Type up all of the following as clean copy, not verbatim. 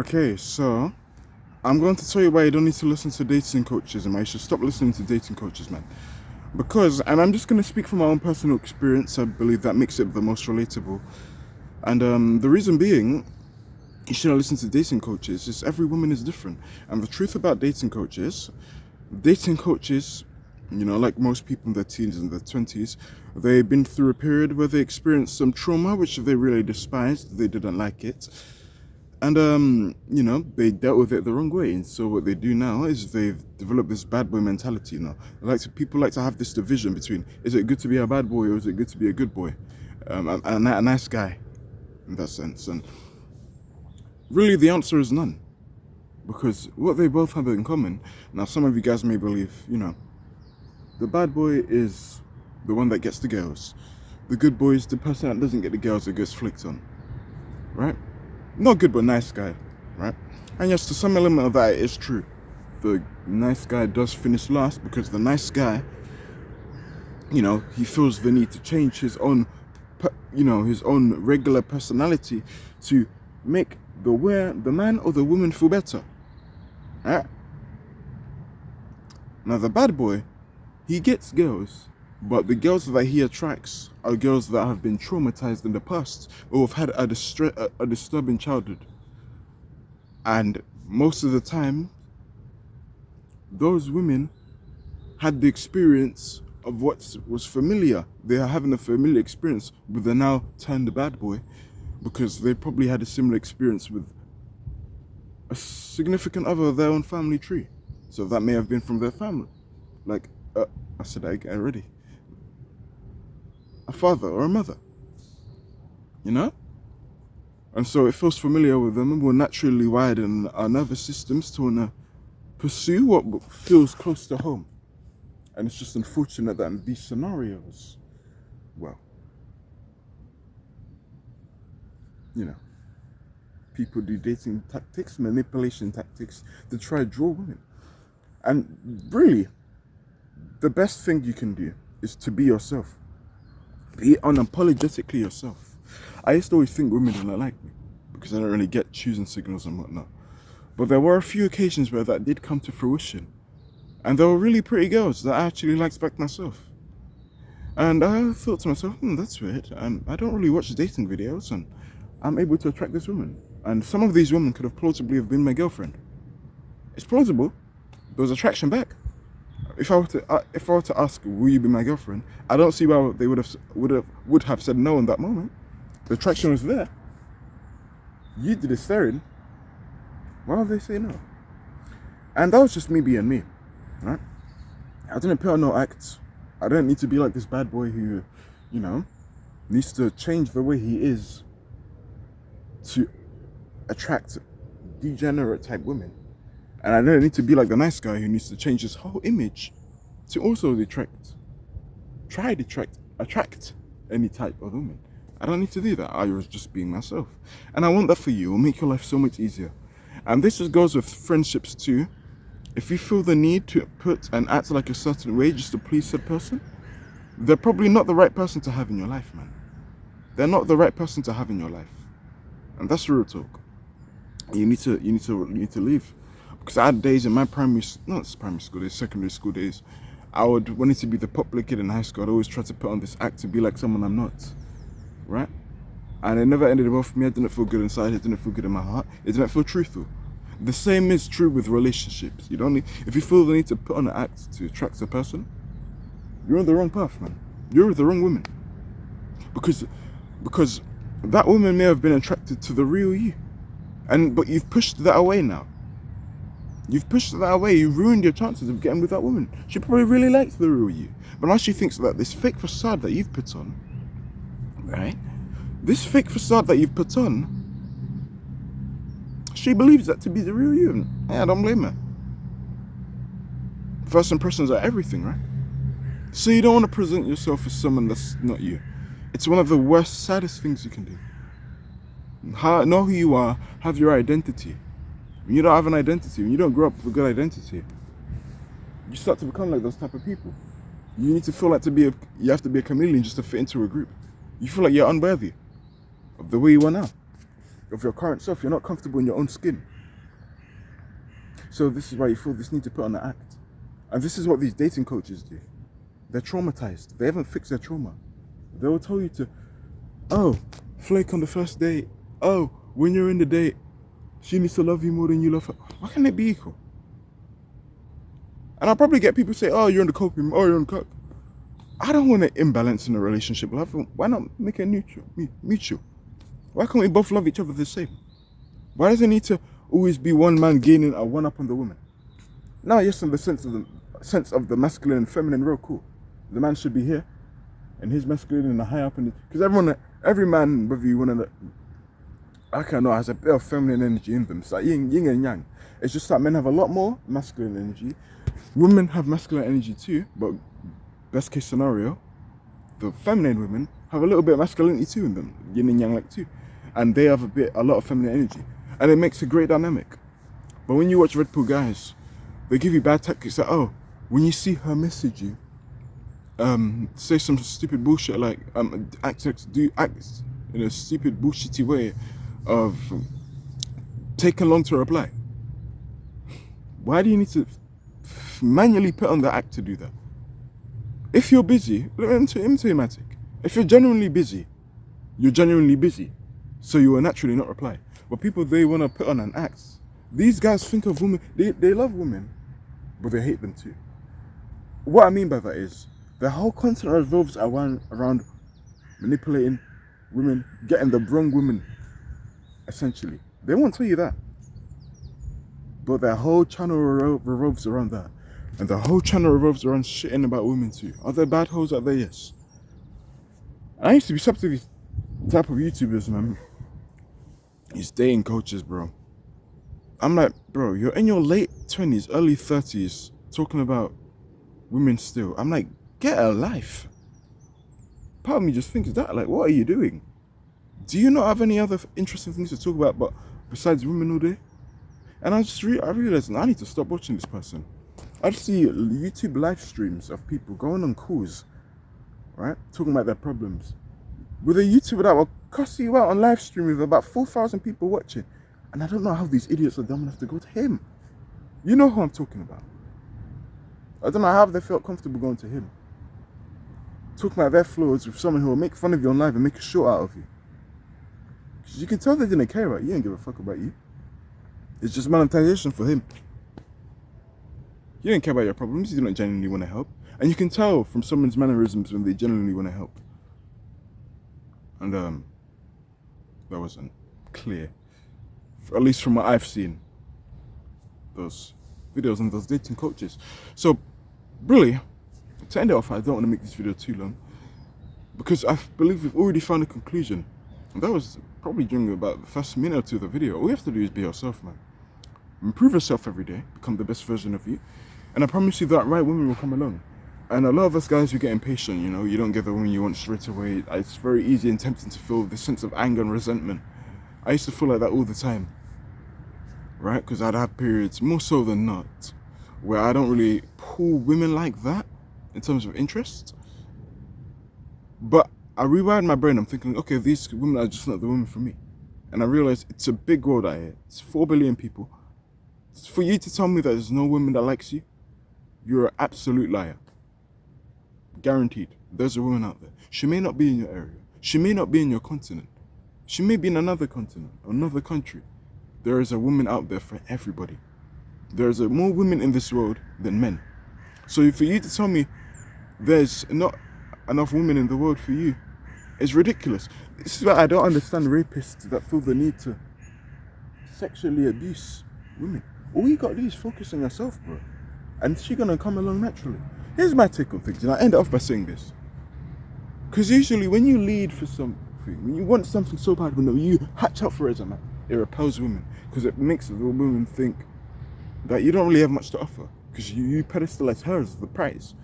Okay, so I'm going to tell you why you don't need to listen to dating coaches, and why you should stop listening to dating coaches, man. Because, and I'm just going to speak from my own personal experience. I believe that makes it the most relatable. And the reason being, you shouldn't listen to dating coaches is every woman is different. And the truth about dating coaches, like most people in their teens and their 20s, they've been through a period where they experienced some trauma, which they really despised. They didn't like it. And they dealt with it the wrong way. And so what they do now is they've developed this bad boy mentality. People like to have this division between, is it good to be a bad boy or is it good to be a good boy, a nice guy, in that sense. And really, the answer is none, because what they both have in common. Now, some of you guys may believe, the bad boy is the one that gets the girls. The good boy is the person that doesn't get the girls that gets flicked on, right? Not good, but nice guy, right? And yes, to some element of that, it is true. The nice guy does finish last because the nice guy, he feels the need to change his own, his own regular personality to make the man or the woman feel better, right? Now, the bad boy, he gets girls, but the girls that he attracts are girls that have been traumatized in the past or have had a disturbing childhood. And most of the time, those women had the experience of what was familiar. They are having a familiar experience with the now turned bad boy, because they probably had a similar experience with a significant other of their own family tree. So that may have been from their family. Like, I said that already. A father or a mother, And so it feels familiar with them, and we're naturally wired in our nervous systems to want to pursue what feels close to home. And it's just unfortunate that in these scenarios, people do dating tactics, manipulation tactics to try to draw women. And really, the best thing you can do is to be yourself. Be unapologetically yourself. I used to always think women didn't like me because I don't really get choosing signals and whatnot. But there were a few occasions where that did come to fruition. And there were really pretty girls that I actually liked back myself. And I thought to myself, that's weird. And I don't really watch dating videos, and I'm able to attract this woman. And some of these women could have plausibly have been my girlfriend. It's plausible. There was attraction back. If I were to ask, will you be my girlfriend? I don't see why they would have said no in that moment. The attraction was there. You did the staring. Why would they say no? And that was just me being me, right? I didn't put on no act. I don't need to be like this bad boy who, needs to change the way he is to attract degenerate type women. And I don't need to be like the nice guy who needs to change his whole image to also attract any type of woman. I don't need to do that. I was just being myself. And I want that for you. It will make your life so much easier. And this just goes with friendships too. If you feel the need to put and act like a certain way just to please said person, they're probably not the right person to have in your life, man. They're not the right person to have in your life. And that's real talk. You need to leave. Because I had days in my secondary school days, I wanted to be the popular kid in high school. I'd always try to put on this act to be like someone I'm not, right? And it never ended well for me. I didn't feel good inside. It didn't feel good in my heart. It didn't feel truthful. The same is true with relationships. If you feel the need to put on an act to attract a person, you're on the wrong path, man. You're with the wrong woman. Because that woman may have been attracted to the real you. But you've pushed that away now. You've pushed that away. You've ruined your chances of getting with that woman. She probably really likes the real you. But now she thinks that this fake facade that you've put on, right? This fake facade that you've put on, she believes that to be the real you. Yeah, I don't blame her. First impressions are everything, right? So you don't want to present yourself as someone that's not you. It's one of the worst, saddest things you can do. Know who you are, have your identity. When you don't have an identity, when you don't grow up with a good identity, you start to become like those type of people. You need to feel like you have to be a chameleon just to fit into a group. You feel like you're unworthy of the way you are now. of your current self. You're not comfortable in your own skin. So this is why you feel this need to put on an act. And this is what these dating coaches do. They're traumatized. They haven't fixed their trauma. They will tell you to, oh, flake on the first date. Oh, when you're in the date, she needs to love you more than you love her. Why can't it be equal? And I'll probably get people say, oh, you're on the copium, oh, you're on the coke. I don't want an imbalance in a relationship. Why not make it mutual? Why can't we both love each other the same? Why does it need to always be one man gaining a one up on the woman? Now, yes, in the sense of the masculine and feminine role, cool. The man should be here, and his masculine and the high up, because every man, whether you want to, I can't know, has a bit of feminine energy in them. It's like yin and yang. It's just that men have a lot more masculine energy. Women have masculine energy too, but best case scenario, the feminine women have a little bit of masculinity too in them, yin and yang like too, and they have a lot of feminine energy, and it makes a great dynamic. But when you watch Red Pill guys, they give you bad tactics like, oh, when you see her message you, say some stupid bullshit like act in a stupid bullshitty way of taking long to reply. Why do you need to manually put on the act to do that? If you're busy, let me tell you my take. If you're genuinely busy, you're genuinely busy, so you will naturally not reply. But people, they want to put on an act. These guys think of women, they love women, but they hate them too. What I mean by that is, the whole content revolves around manipulating women, getting the wrong women, essentially. They won't tell you that. But their whole channel revolves around that. And the whole channel revolves around shitting about women too. Are there bad hoes out there? Yes. I used to be sub to these type of YouTubers, man. These dating coaches, bro. I'm like, bro, you're in your late 20s, early 30s, talking about women still. I'm like, get a life. Part of me just thinks that, like, what are you doing? Do you not have any other interesting things to talk about but besides women all day? And I realized I need to stop watching this person. I just see YouTube live streams of people going on calls, right, talking about their problems. With a YouTuber that will cuss you out on live stream with about 4,000 people watching. And I don't know how these idiots are dumb enough to go to him. You know who I'm talking about. I don't know how they felt comfortable going to him. Talking about their flaws with someone who will make fun of you on live and make a show out of you. Because you can tell they didn't care about you. He didn't give a fuck about you. It's just monetization for him. He didn't care about your problems. He didn't genuinely want to help. And you can tell from someone's mannerisms when they genuinely want to help. And that wasn't clear. At least from what I've seen. Those videos and those dating coaches. So, really, to end it off, I don't want to make this video too long. Because I believe we've already found a conclusion. And that was probably during about the first minute or two of the video. All you have to do is be yourself, man. Improve yourself every day. Become the best version of you. And I promise you that right women will come along. And a lot of us guys, we get impatient, you know. You don't get the woman you want straight away. It's very easy and tempting to feel this sense of anger and resentment. I used to feel like that all the time. Right? Because I'd have periods, more so than not, where I don't really pull women like that in terms of interest. But I rewired my brain. I'm thinking, okay, these women are just not the women for me. And I realized it's a big world out here. It's 4 billion people. For you to tell me that there's no woman that likes you, you're an absolute liar. Guaranteed. There's a woman out there. She may not be in your area. She may not be in your continent. She may be in another continent, another country. There is a woman out there for everybody. There's more women in this world than men. So for you to tell me there's not enough women in the world for you, it's ridiculous. This is why I don't understand rapists that feel the need to sexually abuse women. All you gotta do is focus on yourself, bro. And she's gonna come along naturally. Here's my take on things, and I end it off by saying this. Because usually when you lead for something, when you want something so bad, when you hatch out for it as a man, it repels women. Because it makes the women think that you don't really have much to offer. Because you pedestalize her as the prize.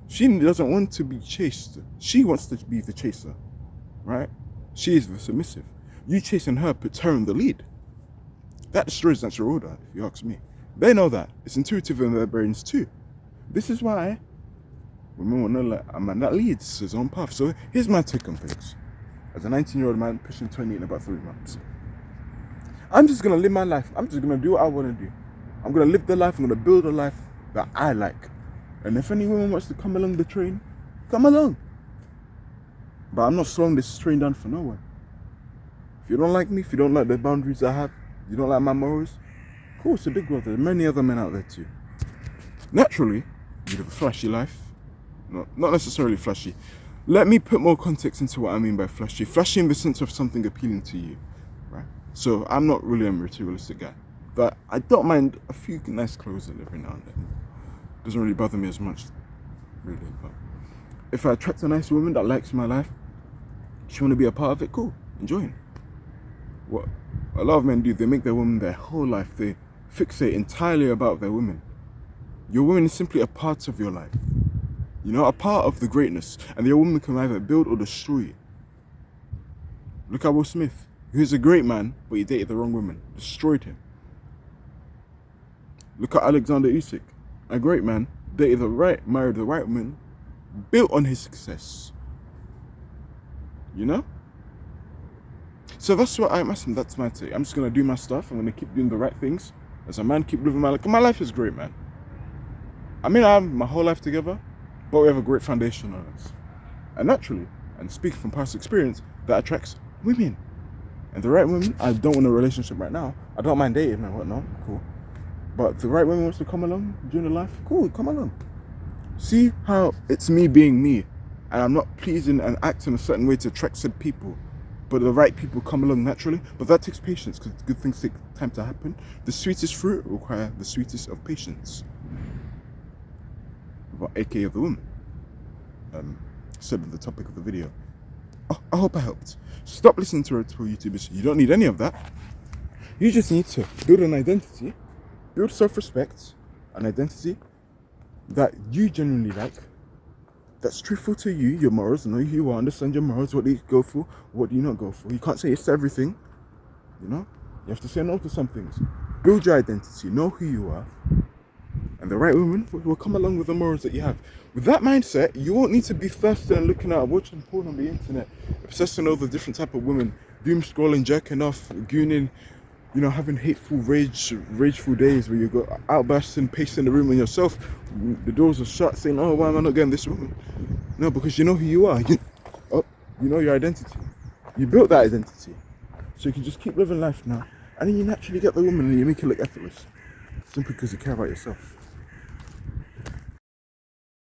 She doesn't want to be chased. She wants to be the chaser. Right? She is the submissive. You chasing her puts her in the lead. That destroys natural order, if you ask me. They know that. It's intuitive in their brains too. This is why women want to let a man that leads his own path. So here's my take on things. As a 19-year-old man pushing 20 in about 3 months. I'm just gonna live my life. I'm just gonna do what I wanna do. I'm gonna live the life, I'm gonna build a life that I like. And if any woman wants to come along the train, come along. But I'm not slowing this train down for no one. If you don't like me, if you don't like the boundaries I have, you don't like my morals, cool, it's a big world. There's many other men out there too. Naturally, you live a flashy life. Not necessarily flashy. Let me put more context into what I mean by flashy. Flashy in the sense of something appealing to you, right? So I'm not really a materialistic guy, but I don't mind a few nice clothes every now and then. Doesn't really bother me as much, really. But if I attract a nice woman that likes my life, she want to be a part of it, cool, enjoying. What a lot of men do, they make their woman their whole life. They fixate entirely about their women. Your woman is simply a part of your life. You know, a part of the greatness. And your woman can either build or destroy it. Look at Will Smith. He was a great man, but he dated the wrong woman. Destroyed him. Look at Alexander Usyk. A great man, married the right woman, built on his success. You know? So that's what that's my take. I'm just gonna do my stuff. I'm gonna keep doing the right things. As a man, keep living my life. My life is great, man. I mean, I have my whole life together, but we have a great foundation on us. And naturally, and speaking from past experience, that attracts women. And the right woman, I don't want a relationship right now. I don't mind dating and whatnot, cool. But if the right woman wants to come along during the life, cool, come along. See how it's me being me, and I'm not pleasing and acting a certain way to attract said people. But the right people come along naturally. But that takes patience, because good things take time to happen. The sweetest fruit require the sweetest of patience. Well, aka the woman. Said at the topic of the video. I hope I helped. Stop listening to YouTubers. You don't need any of that. You just need to build an identity, build self-respect, an identity that you genuinely like, that's truthful to you, your morals, know who you are, understand your morals, what do you go for, what do you not go for. You can't say yes to everything, you know? You have to say no to some things. Build your identity, know who you are, and the right woman will come along with the morals that you have. With that mindset, you won't need to be thirsty and looking at, watching porn on the internet, obsessing over the different type of women, doom scrolling, jerking off, gooning, you know, having rageful days where you go outbursting, pacing the room on yourself. The doors are shut, saying, "Oh, why am I not getting this woman?" No, because you know who you are. You know your identity. You built that identity, so you can just keep living life now, and then you naturally get the woman, and you make it look effortless, simply because you care about yourself.